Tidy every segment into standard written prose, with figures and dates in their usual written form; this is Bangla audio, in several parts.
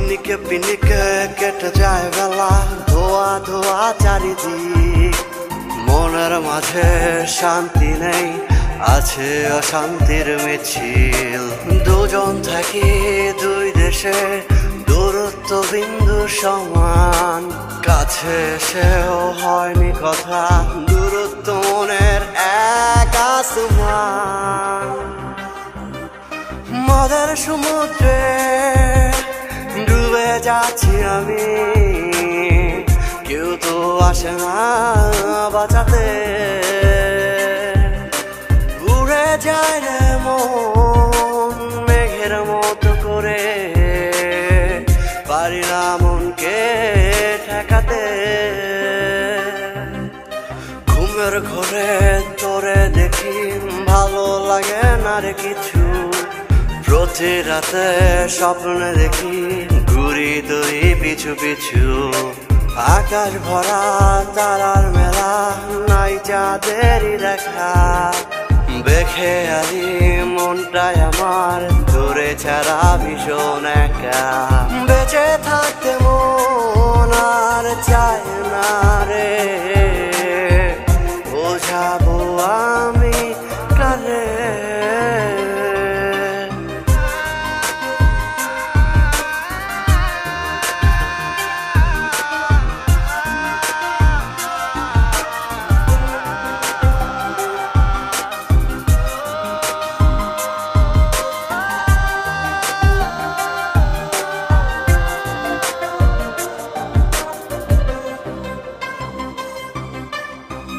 পিনিকে পিনিকে কেটে যায় বেলা, ধোয়া ধোয়া চারিদিক। মনের মাঝে শান্তি নেই, আছে অশান্তির মিছিল। দুজন থাকি দুই দেশে, দূরত্ব বিন্দু সমান। কাছে এসেও হয়নি কথা, দূরত্ব মনের এক আসমান। মদের সমুদ্রে ডুবে যাচ্ছি আমি, কেউ তো আসে না বাঁচাতে। উড়ে যায় রে মন মেঘের মতো করে, পারি না মনকে ঠেকাতে। ঘুমের ঘরে তোরে দেখি, ভালো লাগে না রে কিছু। প্রতি রাতে স্বপ্নে দেখি, ঘুরি দড়ি পিছু পিছু। আকাশ ভরা তারার মেলা, নাই চাঁদেরই দেখা। বেখেয়ালি মনটাই আমার, তোরে ছাড়া ভীষণ একা। বেঁচে থাকতে মন আর চায় না রে, বোঝাবো আমি কারে।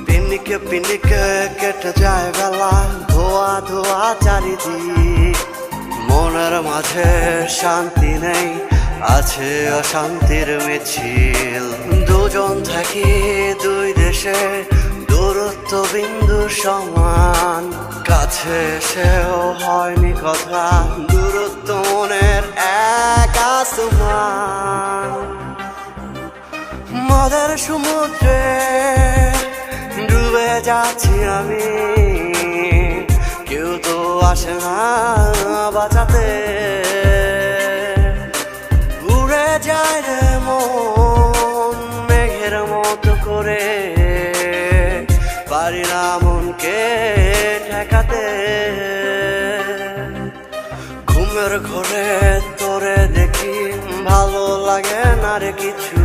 পিনিকে পিনিকে কেটে যায় বেলা, ধোয়া ধোয়া চারিদিক। মনের মাঝে শান্তি নেই, আছে অশান্তির মিছিল। দুজন থাকি দুই দেশে, দূরত্ব বিন্দু সমান। কাছে এসেও হয়নি কথা, দূরত্ব মনের এক আসমান। মদের সমুদ্রে ডুবে যাচ্ছি আমি, কেউ তো আসে না বাঁচাতে। উড়ে যায় রে মন মেঘের মতো করে, পারি না মনকে ঠেকাতে। ঘুমের ঘরে তোরে দেখি, ভালো লাগে না রে কিছু।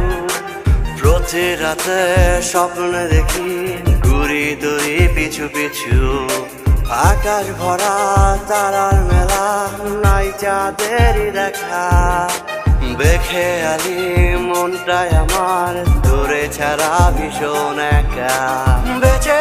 প্রতি রাতে স্বপ্নে দেখি, ঘুরি দড়ি পিছু পিছু। আকাশ ভরা তারার মেলা, নাই চাঁদেরই দেখা। বেখেয়ালি মনটাই আমার, তোরে ছাড়া ভীষণ একা। বেঁচে